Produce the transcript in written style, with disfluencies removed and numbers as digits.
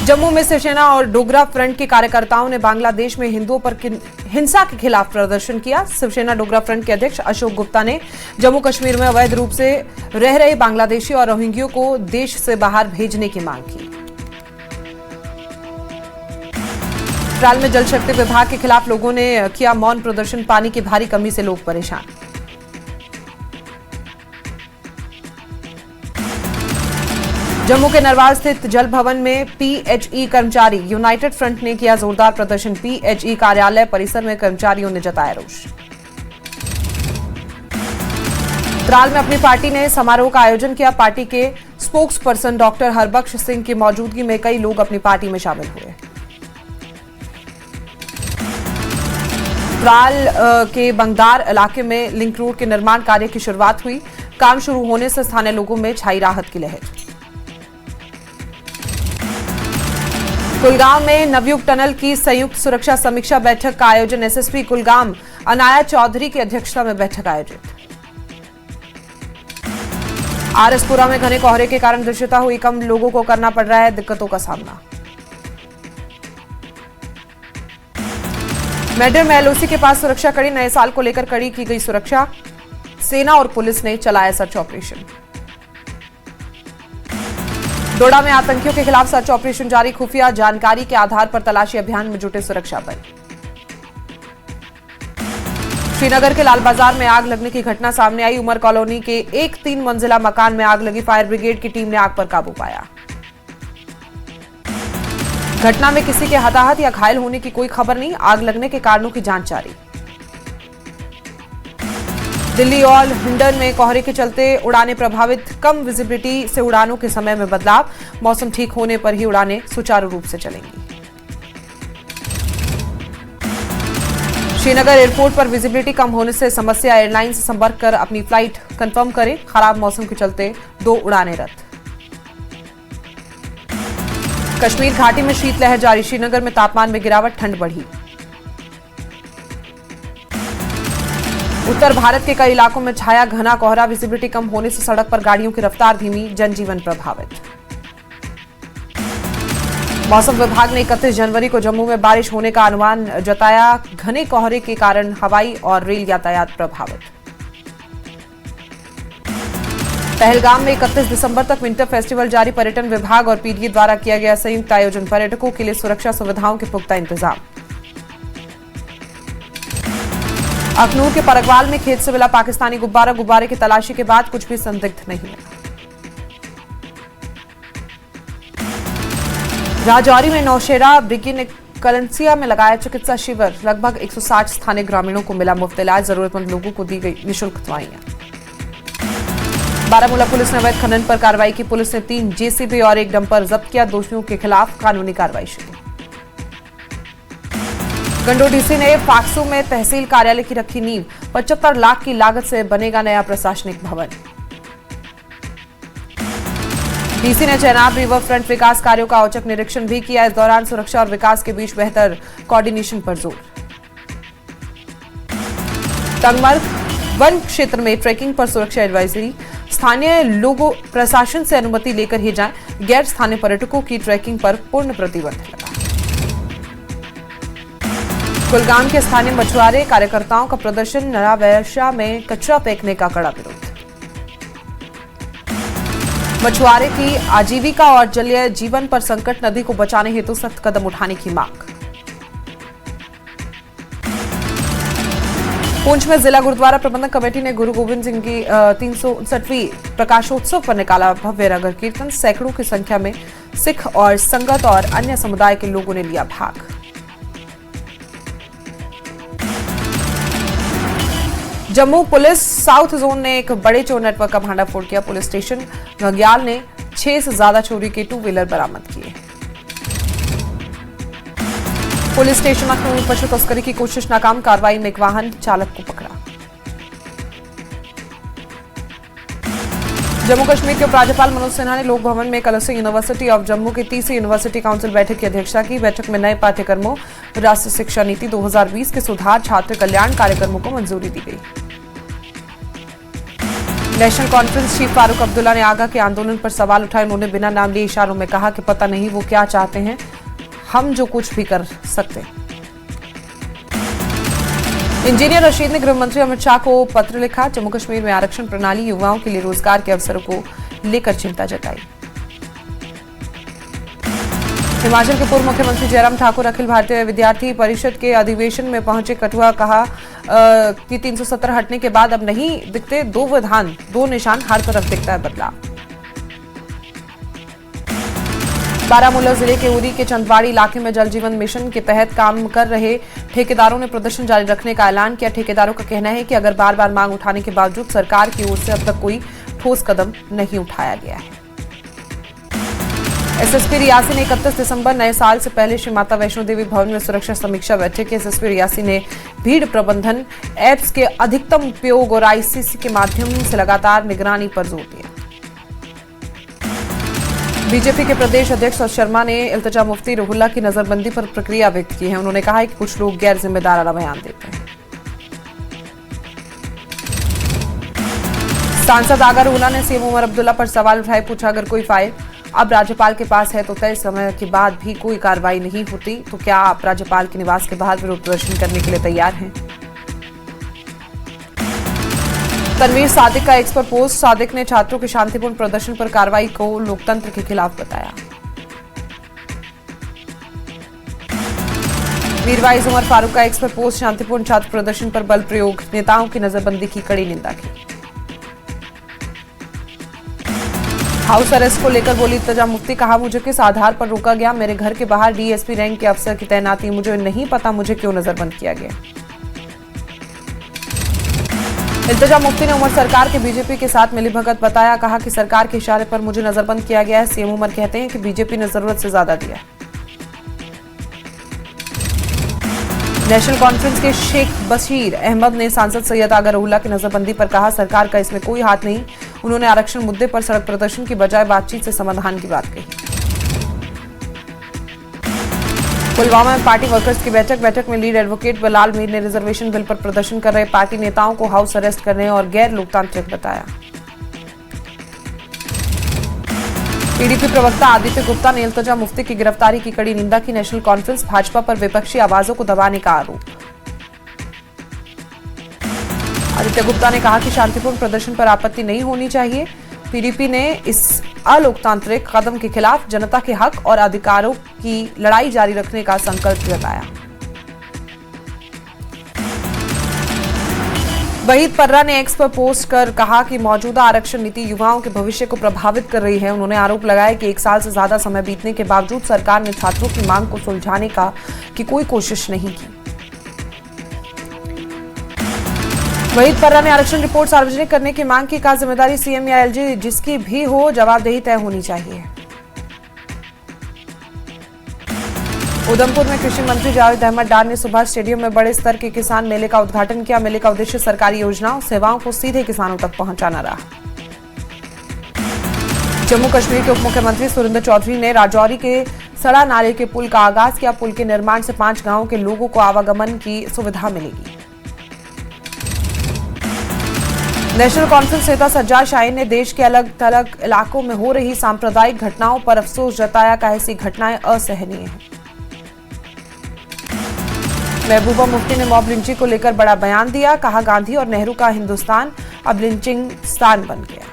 जम्मू में शिवसेना और डोगरा फ्रंट के कार्यकर्ताओं ने बांग्लादेश में हिंदुओं पर हिंसा के खिलाफ प्रदर्शन किया। शिवसेना डोगरा फ्रंट के अध्यक्ष अशोक गुप्ता ने जम्मू कश्मीर में अवैध रूप से रह रहे बांग्लादेशी और रोहिंग्यों को देश से बाहर भेजने की मांग की। ट्राल में जल शक्ति विभाग के खिलाफ लोगों ने किया मौन प्रदर्शन। पानी की भारी कमी से लोग परेशान। जम्मू के नरवार स्थित जल भवन में पीएचई कर्मचारी यूनाइटेड फ्रंट ने किया जोरदार प्रदर्शन। पीएचई कार्यालय परिसर में कर्मचारियों ने जताया रोष। त्राल में अपनी पार्टी ने समारोह का आयोजन किया। पार्टी के spokesperson doctor Harbakhsh Singh की मौजूदगी में कई लोग अपनी पार्टी में शामिल हुए। त्राल के बंगदार इलाके में लिंक रोड के निर्माण कार्य की शुरुआत हुई। काम शुरू होने से स्थानीय लोगों में छाई राहत की लहर। कुलगाम में नवयुग टनल की संयुक्त सुरक्षा समीक्षा बैठक का आयोजन। एसएसपी कुलगाम अनाया चौधरी की अध्यक्षता में बैठक आयोजित। आरएसपुरा में घने कोहरे के कारण दृश्यता हुई कम। लोगों को करना पड़ रहा है दिक्कतों का सामना। मेडर में एलओसी के पास सुरक्षा कड़ी। नए साल को लेकर कड़ी की गई सुरक्षा। सेना और पुलिस ने चलाया सर्च ऑपरेशन। डोडा में आतंकियों के खिलाफ सर्च ऑपरेशन जारी। खुफिया जानकारी के आधार पर तलाशी अभियान में जुटे सुरक्षा बल। श्रीनगर के लाल बाजार में आग लगने की घटना सामने आई। उमर कॉलोनी के एक 3 मंजिला मकान में आग लगी। फायर ब्रिगेड की टीम ने आग पर काबू पाया। घटना में किसी के हताहत या घायल होने की कोई खबर नहीं। आग लगने के कारणों की जांच जारी। दिल्ली और हिंडन में कोहरे के चलते उड़ानें प्रभावित। कम विजिबिलिटी से उड़ानों के समय में बदलाव। मौसम ठीक होने पर ही उड़ानें सुचारू रूप से चलेंगी। श्रीनगर एयरपोर्ट पर विजिबिलिटी कम होने से समस्या। एयरलाइन से संपर्क कर अपनी फ्लाइट कंफर्म करें। खराब मौसम के चलते 2 उड़ानें रद्द। कश्मीर घाटी में शीतलहर जारी। श्रीनगर में तापमान में गिरावट। ठंड बढ़ी। उत्तर भारत के कई इलाकों में छाया घना कोहरा। विजिबिलिटी कम होने से सड़क पर गाड़ियों की रफ्तार धीमी। जनजीवन प्रभावित। मौसम विभाग ने 31 जनवरी को जम्मू में बारिश होने का अनुमान जताया। घने कोहरे के कारण हवाई और रेल यातायात प्रभावित। पहलगाम में 31 दिसंबर तक विंटर फेस्टिवल जारी। पर्यटन विभाग और पीडीए द्वारा किया गया संयुक्त आयोजन। पर्यटकों के लिए सुरक्षा सुविधाओं के पुख्ता इंतजाम। अखनूर के परगवाल में खेत से मिला पाकिस्तानी गुब्बारा। गुब्बारे की तलाशी के बाद कुछ भी संदिग्ध नहीं मिला। राजौरी में नौशेरा ब्रिगेड ने कलंसिया में लगाया चिकित्सा शिविर। लगभग 160 स्थानीय ग्रामीणों को मिला मुफ्त इलाज। जरूरतमंद लोगों को दी गई निःशुल्क दवाइयां। बारामूला पुलिस ने अवैध खनन पर कार्रवाई की। पुलिस ने 3 जेसीबी और 1 डंपर जब्त किया। दोषियों के खिलाफ कानूनी कार्रवाई शुरू। गंडो डीसी ने फाक्सू में तहसील कार्यालय की रखी नींव। 75 लाख की लागत से बनेगा नया प्रशासनिक भवन। डीसी ने चेनाब रिवर फ्रंट विकास कार्यों का औचक निरीक्षण भी किया। इस दौरान सुरक्षा और विकास के बीच बेहतर कोऑर्डिनेशन पर जोर। तंगमर्ग वन क्षेत्र में ट्रैकिंग पर सुरक्षा एडवाइजरी। स्थानीय लोगों प्रशासन से अनुमति लेकर ही जाएं। गैर स्थानीय पर्यटकों की ट्रैकिंग पर पूर्ण प्रतिबंध लगा। कुलगाम के स्थानीय मछुआरे कार्यकर्ताओं का प्रदर्शन। नरावैशा में कचरा फेंकने का कड़ा विरोध। मछुआरे की आजीविका और जलीय जीवन पर संकट। नदी को बचाने हेतु सख्त कदम उठाने की मांग। पुंछ में जिला गुरुद्वारा प्रबंधक कमेटी ने गुरु गोविंद सिंह की 359वीं प्रकाशोत्सव पर निकाला भव्य नगर कीर्तन। सैकड़ों की संख्या में सिख और संगत और अन्य समुदाय के लोगों ने लिया भाग। जम्मू पुलिस साउथ जोन ने एक बड़े चोर नेटवर्क का भांडाफोड़ किया। पुलिस स्टेशन घग्याल ने 6 से ज्यादा चोरी के 2 व्हीलर बरामद किए। पुलिस स्टेशन अखनूर पशु तस्करी की कोशिश नाकाम। कार्रवाई में एक वाहन चालक को पकड़ा। जम्मू कश्मीर के उपराज्यपाल मनोज सिन्हा ने लोक भवन में कलस्टर यूनिवर्सिटी ऑफ जम्मू की तीसरी यूनिवर्सिटी काउंसिल बैठक की अध्यक्षता की। बैठक में नए पाठ्यक्रमों, राष्ट्रीय शिक्षा नीति 2020 के सुधार, छात्र कल्याण कार्यक्रमों को मंजूरी दी गई। National conference chief Farooq Abdullah ने आगा के आंदोलन पर सवाल उठाए। उन्होंने बिना नाम लिए इशारों में कहा कि पता नहीं वो क्या चाहते हैं, हम जो कुछ भी कर सकते हैं। इंजीनियर रशीद ने गृह मंत्री अमित शाह को पत्र लिखा। जम्मू कश्मीर में आरक्षण प्रणाली युवाओं के लिए रोजगार के अवसरों को लेकर चिंता जताई। हिमाचल के पूर्व मुख्यमंत्री जयराम ठाकुर अखिल भारतीय विद्यार्थी परिषद के अधिवेशन में पहुंचे। कठुआ कहा कि 370 हटने के बाद अब नहीं दिखते दो विधान, दो निशान, हर तरफ दिखता है बदलाव। बारामूला जिले के उरी के चंदवाड़ी इलाके में जल जीवन मिशन के तहत काम कर रहे ठेकेदारों ने प्रदर्शन जारी रखने का ऐलान किया। ठेकेदारों का कहना है कि अगर बार बार मांग उठाने के बावजूद सरकार की ओर से अब तक कोई ठोस कदम नहीं उठाया गया है। एसएसपी रियासी ने 31 दिसंबर नए साल से पहले श्री माता वैष्णो देवी भवन में सुरक्षा समीक्षा बैठक की। एसएसपी रियासी ने भीड़ प्रबंधन एप्स के अधिकतम उपयोग और आईसीसी के माध्यम से लगातार निगरानी पर जोर दिया। बीजेपी के प्रदेश अध्यक्ष अशोक शर्मा ने इल्तिजा मुफ्ती रुहुल्ला की नजरबंदी पर प्रतिक्रिया व्यक्त की है। उन्होंने कहा है कि कुछ लोग गैर जिम्मेदाराना बयान देते हैं। सांसद आगा रुहुल्ला ने सीएम उमर अब्दुल्ला पर सवाल उठाए। पूछा, अगर कोई फाइल अब राज्यपाल के पास है तो तय समय के बाद भी कोई कार्रवाई नहीं होती तो क्या आप राज्यपाल के निवास के बाहर विरोध प्रदर्शन करने के लिए तैयार हैं? तनवीर सादिक का एक्स पर पोस्ट। सादिक ने छात्रों के शांतिपूर्ण प्रदर्शन पर कार्रवाई को लोकतंत्र के खिलाफ बताया। मीरवाइज उमर फारूक का एक्स पर पोस्ट। शांतिपूर्ण छात्र प्रदर्शन पर बल प्रयोग, नेताओं की नजरबंदी की कड़ी निंदा की। हाउस अरेस्ट को लेकर बोली इल्तिजा मुफ्ती। कहा, मुझे किस आधार पर रोका गया? मेरे घर के बाहर डीएसपी रैंक के अफसर की तैनाती, मुझे नहीं पता मुझे क्यों नजरबंद किया गया। इल्तिजा मुफ्ती ने उमर सरकार के बीजेपी के साथ मिलीभगत बताया। कहा कि सरकार के इशारे पर मुझे नजरबंद किया गया है। सीएम उमर कहते हैं कि बीजेपी ने जरूरत से ज्यादा दिया। नेशनल कॉन्फ्रेंस के शेख बशीर अहमद ने सांसद सैयद आगा रुहुल्ला की नजरबंदी पर कहा, सरकार का इसमें कोई हाथ नहीं। उन्होंने आरक्षण मुद्दे पर सड़क प्रदर्शन की बजाय बातचीत से समाधान की बात कही। पुलवामा में पार्टी वर्कर्स की बैठक में लीड एडवोकेट बलाल मीर ने रिजर्वेशन बिल पर प्रदर्शन कर रहे पार्टी नेताओं को हाउस अरेस्ट करने और गैर लोकतांत्रिक बताया। पीडीपी प्रवक्ता आदित्य गुप्ता ने इल्तिजा मुफ्ती की गिरफ्तारी की कड़ी निंदा की। नेशनल कॉन्फ्रेंस भाजपा पर विपक्षी आवाजों को दबाने का आरोप। आदित्य गुप्ता ने कहा कि शांतिपूर्ण प्रदर्शन पर आपत्ति नहीं होनी चाहिए। पीडीपी ने इस अलोकतांत्रिक कदम के खिलाफ जनता के हक और अधिकारों की लड़ाई जारी रखने का संकल्प जताया। वहीद पर्रा ने एक्स पर पोस्ट कर कहा कि मौजूदा आरक्षण नीति युवाओं के भविष्य को प्रभावित कर रही है। उन्होंने आरोप लगाया कि 1 साल से ज्यादा समय बीतने के बावजूद सरकार ने छात्रों की मांग को सुलझाने की कोई कोशिश नहीं की। वहीद पर्रा ने आरक्षण रिपोर्ट सार्वजनिक करने की मांग की। कहा, जिम्मेदारी सीएम या एलजी जिसकी भी हो, जवाबदेही तय होनी चाहिए। उधमपुर में कृषि मंत्री जावेद अहमद डार ने सुभाष स्टेडियम में बड़े स्तर के किसान मेले का उद्घाटन किया। मेले का उद्देश्य सरकारी योजनाओं सेवाओं को सीधे किसानों तक पहुंचाना रहा। जम्मू कश्मीर के उप मुख्यमंत्री सुरेंद्र चौधरी ने राजौरी के सड़ा नाले के पुल का आगाज किया। पुल के निर्माण से 5 गांवों के लोगों को आवागमन की सुविधा मिलेगी। नेशनल कॉन्फ्रेंस नेता सज्जाद शाहीन ने देश के अलग थलग इलाकों में हो रही सांप्रदायिक घटनाओं पर अफसोस जताया। कहा, ऐसी घटनाएं असहनीय हैं। महबूबा मुफ्ती ने मॉब लिंचिंग को लेकर बड़ा बयान दिया। कहा, गांधी और नेहरू का हिंदुस्तान अब लिंचिंग स्थान बन गया।